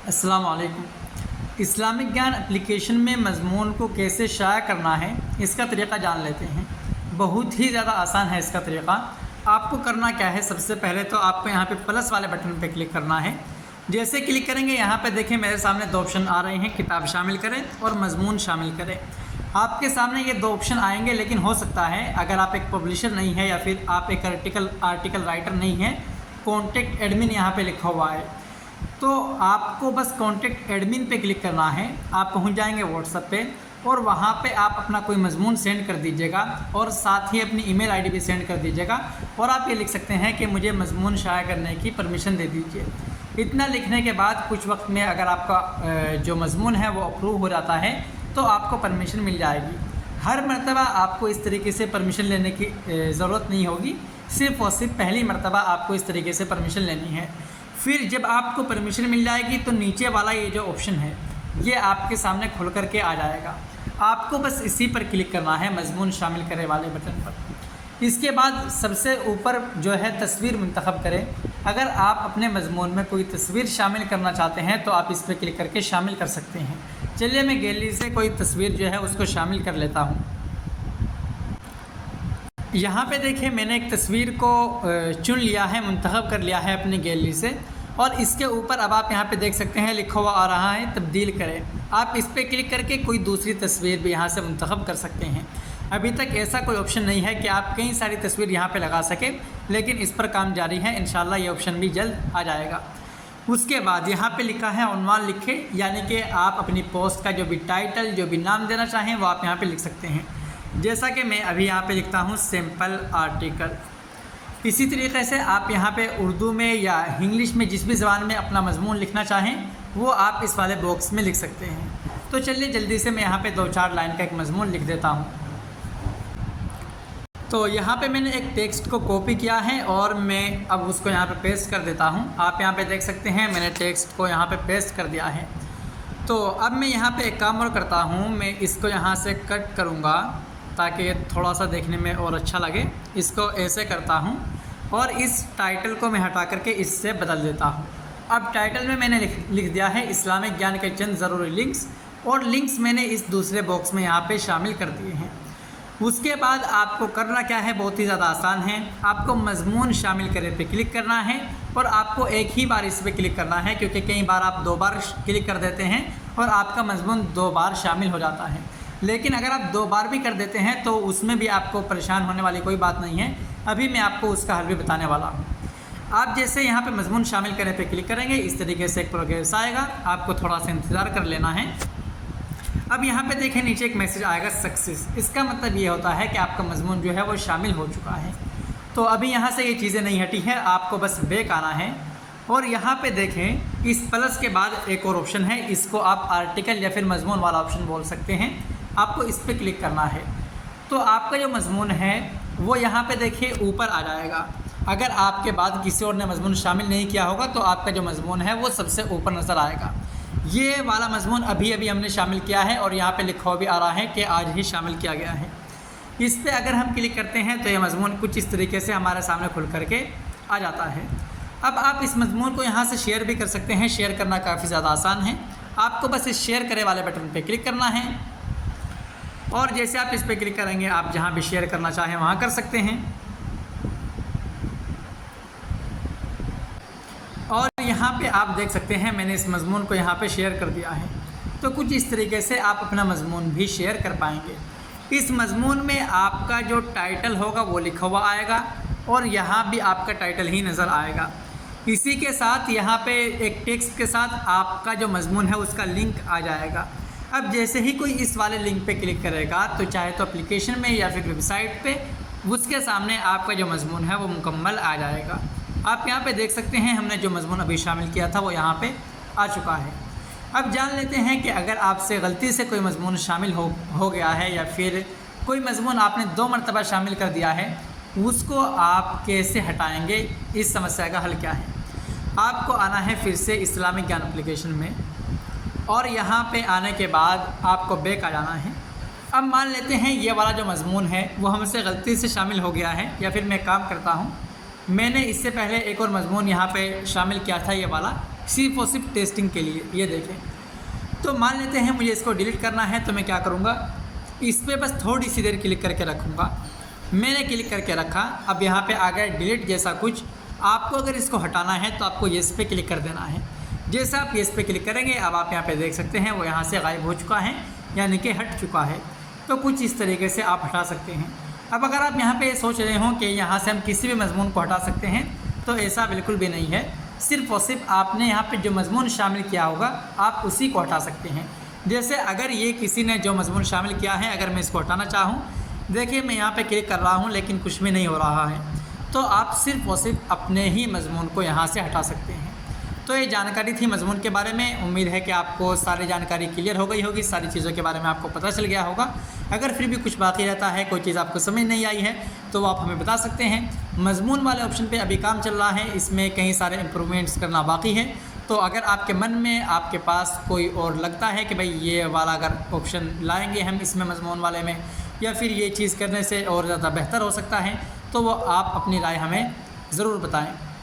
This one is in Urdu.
السلام علیکم۔ اسلامک گیان اپلیکیشن میں مضمون کو کیسے شائع کرنا ہے اس کا طریقہ جان لیتے ہیں۔ بہت ہی زیادہ آسان ہے اس کا طریقہ۔ آپ کو کرنا کیا ہے، سب سے پہلے تو آپ کو یہاں پہ پلس والے بٹن پہ کلک کرنا ہے۔ جیسے کلک کریں گے یہاں پہ دیکھیں میرے سامنے دو آپشن آ رہے ہیں، کتاب شامل کریں اور مضمون شامل کریں۔ آپ کے سامنے یہ دو آپشن آئیں گے، لیکن ہو سکتا ہے اگر آپ ایک پبلشر نہیں ہے یا پھر آپ ایک آرٹیکل رائٹر نہیں ہے، کانٹیکٹ ایڈمن یہاں پہ لکھا ہوا ہے، تو آپ کو بس کانٹیکٹ ایڈمن پہ کلک کرنا ہے۔ آپ پہنچ جائیں گے واٹس ایپ پہ اور وہاں پہ آپ اپنا کوئی مضمون سینڈ کر دیجیے گا اور ساتھ ہی اپنی ای میل آئی ڈی بھی سینڈ کر دیجیے گا، اور آپ یہ لکھ سکتے ہیں کہ مجھے مضمون شائع کرنے کی پرمیشن دے دیجیے۔ اتنا لکھنے کے بعد کچھ وقت میں اگر آپ کا جو مضمون ہے وہ اپروو ہو جاتا ہے تو آپ کو پرمیشن مل جائے گی۔ ہر مرتبہ آپ کو اس طریقے سے پرمیشن لینے کی ضرورت نہیں ہوگی، صرف اور صرف پہلی مرتبہ آپ کو اس طریقے سے پرمیشن لینی ہے۔ پھر جب آپ کو پرمیشن مل جائے گی تو نیچے والا یہ جو آپشن ہے یہ آپ کے سامنے کھل کر کے آ جائے گا۔ آپ کو بس اسی پر کلک کرنا ہے، مضمون شامل کرے والے بٹن پر۔ اس کے بعد سب سے اوپر جو ہے تصویر منتخب کریں۔ اگر آپ اپنے مضمون میں کوئی تصویر شامل کرنا چاہتے ہیں تو آپ اس پہ کلک کر کے شامل کر سکتے ہیں۔ چلیے میں گیلری سے کوئی تصویر جو ہے اس کو شامل کر لیتا ہوں۔ یہاں پہ دیکھیں میں نے ایک تصویر کو چن لیا ہے، منتخب کر لیا ہے اپنی گیلری سے، اور اس کے اوپر اب آپ یہاں پہ دیکھ سکتے ہیں لکھا ہوا آ رہا ہے تبدیل کریں۔ آپ اس پہ کلک کر کے کوئی دوسری تصویر بھی یہاں سے منتخب کر سکتے ہیں۔ ابھی تک ایسا کوئی آپشن نہیں ہے کہ آپ کئی ساری تصویر یہاں پہ لگا سکیں، لیکن اس پر کام جاری ہے، انشاءاللہ یہ آپشن بھی جلد آ جائے گا۔ اس کے بعد یہاں پہ لکھا ہے عنوان لکھیں، یعنی کہ آپ اپنی پوسٹ کا جو بھی ٹائٹل، جو بھی نام دینا چاہیں وہ آپ یہاں پہ لکھ سکتے ہیں۔ جیسا کہ میں ابھی یہاں پہ لکھتا ہوں سمپل آرٹیکل۔ اسی طریقے سے آپ یہاں پہ اردو میں یا انگلش میں جس بھی زبان میں اپنا مضمون لکھنا چاہیں وہ آپ اس والے باکس میں لکھ سکتے ہیں۔ تو چلیے جلدی سے میں یہاں پہ 2-4 لائن کا ایک مضمون لکھ دیتا ہوں۔ تو یہاں پہ میں نے ایک ٹیکسٹ کو کاپی کیا ہے اور میں اب اس کو یہاں پہ پیسٹ کر دیتا ہوں۔ آپ یہاں پہ دیکھ سکتے ہیں میں نے ٹیکسٹ کو یہاں پہ پیسٹ کر دیا ہے۔ تو اب میں یہاں پہ ایک کام اور کرتا ہوں، میں اس کو یہاں سے کٹ کروں گا تاکہ تھوڑا سا دیکھنے میں اور اچھا لگے۔ اس کو ایسے کرتا ہوں اور اس ٹائٹل کو میں ہٹا کر کے اس سے بدل دیتا ہوں۔ اب ٹائٹل میں نے لکھ دیا ہے اسلامک گیان کے چند ضروری لنکس، اور لنکس میں نے اس دوسرے باکس میں یہاں پہ شامل کر دیے ہیں۔ اس کے بعد آپ کو کرنا کیا ہے، بہت ہی زیادہ آسان ہے۔ آپ کو مضمون شامل کرے پہ کلک کرنا ہے اور آپ کو ایک ہی بار اس پہ کلک کرنا ہے، کیونکہ کئی بار آپ 2 بار کلک کر دیتے ہیں اور آپ کا مضمون 2 بار شامل ہو جاتا ہے۔ لیکن اگر آپ 2 بار بھی کر دیتے ہیں تو اس میں بھی آپ کو پریشان ہونے والی کوئی بات نہیں ہے، ابھی میں آپ کو اس کا حل بھی بتانے والا ہوں۔ آپ جیسے یہاں پہ مضمون شامل کرنے پہ کلک کریں گے اس طریقے سے ایک پروگریس آئے گا، آپ کو تھوڑا سا انتظار کر لینا ہے۔ اب یہاں پہ دیکھیں نیچے ایک میسج آئے گا سکسیس، اس کا مطلب یہ ہوتا ہے کہ آپ کا مضمون جو ہے وہ شامل ہو چکا ہے۔ تو ابھی یہاں سے یہ چیزیں نہیں ہٹی ہیں، آپ کو بس بیک آنا ہے اور یہاں پہ دیکھیں اس پلس کے بعد ایک اور آپشن ہے، اس کو آپ آرٹیکل یا پھر مضمون والا آپشن بول سکتے ہیں۔ آپ کو اس پہ کلک کرنا ہے تو آپ کا جو مضمون ہے وہ یہاں پہ دیکھیے اوپر آ جائے گا۔ اگر آپ کے بعد کسی اور نے مضمون شامل نہیں کیا ہوگا تو آپ کا جو مضمون ہے وہ سب سے اوپر نظر آئے گا۔ یہ والا مضمون ابھی ہم نے شامل کیا ہے اور یہاں پہ لکھا ہوا بھی آ رہا ہے کہ آج ہی شامل کیا گیا ہے۔ اس پہ اگر ہم کلک کرتے ہیں تو یہ مضمون کچھ اس طریقے سے ہمارے سامنے کھل کر کے آ جاتا ہے۔ اب آپ اس مضمون کو یہاں سے شیئر بھی کر سکتے ہیں، شیئر کرنا کافی زیادہ آسان ہے۔ آپ کو بس اس شیئر کرے والے بٹن پہ کلک کرنا ہے اور جیسے آپ اس پہ کلک کریں گے آپ جہاں بھی شیئر کرنا چاہیں وہاں کر سکتے ہیں۔ اور یہاں پہ آپ دیکھ سکتے ہیں میں نے اس مضمون کو یہاں پہ شیئر کر دیا ہے۔ تو کچھ اس طریقے سے آپ اپنا مضمون بھی شیئر کر پائیں گے۔ اس مضمون میں آپ کا جو ٹائٹل ہوگا وہ لکھا ہوا آئے گا اور یہاں بھی آپ کا ٹائٹل ہی نظر آئے گا۔ اسی کے ساتھ یہاں پہ ایک ٹیکسٹ کے ساتھ آپ کا جو مضمون ہے اس کا لنک آ جائے گا۔ اب جیسے ہی کوئی اس والے لنک پہ کلک کرے گا تو چاہے تو اپلیکیشن میں یا پھر ویب سائٹ پہ اس کے سامنے آپ کا جو مضمون ہے وہ مکمل آ جائے گا۔ آپ یہاں پہ دیکھ سکتے ہیں ہم نے جو مضمون ابھی شامل کیا تھا وہ یہاں پہ آ چکا ہے۔ اب جان لیتے ہیں کہ اگر آپ سے غلطی سے کوئی مضمون شامل ہو گیا ہے یا پھر کوئی مضمون آپ نے 2 مرتبہ شامل کر دیا ہے، اس کو آپ کیسے ہٹائیں گے، اس سمسیا کا حل کیا ہے۔ آپ کو آنا ہے پھر سے اسلامک گیان اپلیکیشن میں اور یہاں پہ آنے کے بعد آپ کو بیک آ جانا ہے۔ اب مان لیتے ہیں یہ والا جو مضمون ہے وہ ہم سے غلطی سے شامل ہو گیا ہے، یا پھر میں کام کرتا ہوں، میں نے اس سے پہلے ایک اور مضمون یہاں پہ شامل کیا تھا یہ والا، صرف اور صرف ٹیسٹنگ کے لیے۔ یہ دیکھیں، تو مان لیتے ہیں مجھے اس کو ڈیلیٹ کرنا ہے، تو میں کیا کروں گا، اس پہ بس تھوڑی سی دیر کلک کر کے رکھوں گا۔ میں نے کلک کر کے رکھا، اب یہاں پہ آ گیا ڈیلیٹ جیسا کچھ۔ آپ کو اگر اس کو ہٹانا ہے تو آپ کو یس پہ کلک کر دینا ہے۔ جیسا آپ یس پہ کلک کریں گے، اب آپ یہاں پہ دیکھ سکتے ہیں وہ یہاں سے غائب ہو چکا ہے، یعنی کہ ہٹ چکا ہے۔ تو کچھ اس طریقے سے آپ ہٹا سکتے ہیں۔ اب اگر آپ یہاں پہ سوچ رہے ہوں کہ یہاں سے ہم کسی بھی مضمون کو ہٹا سکتے ہیں، تو ایسا بالکل بھی نہیں ہے۔ صرف اور صرف آپ نے یہاں پہ جو مضمون شامل کیا ہوگا آپ اسی کو ہٹا سکتے ہیں۔ جیسے اگر یہ کسی نے جو مضمون شامل کیا ہے، اگر میں اس کو ہٹانا چاہوں، دیکھیے میں یہاں پہ کلک کر رہا ہوں لیکن کچھ بھی نہیں ہو رہا ہے۔ تو آپ صرف اور صرف اپنے ہی مضمون کو یہاں سے ہٹا سکتے ہیں۔ تو یہ جانکاری تھی مضمون کے بارے میں۔ امید ہے کہ آپ کو ساری جانکاری کلیئر ہو گئی ہوگی، ساری چیزوں کے بارے میں آپ کو پتہ چل گیا ہوگا۔ اگر پھر بھی کچھ باقی رہتا ہے، کوئی چیز آپ کو سمجھ نہیں آئی ہے، تو آپ ہمیں بتا سکتے ہیں۔ مضمون والے آپشن پہ ابھی کام چل رہا ہے، اس میں کئی سارے امپرومنٹس کرنا باقی ہے۔ تو اگر آپ کے من میں آپ کے پاس کوئی اور لگتا ہے کہ بھئی یہ والا اگر آپشن لائیں گے ہم اس میں مضمون والے میں، یا پھر یہ چیز کرنے سے اور زیادہ بہتر ہو سکتا ہے، تو وہ آپ اپنی رائے ہمیں ضرور بتائیں۔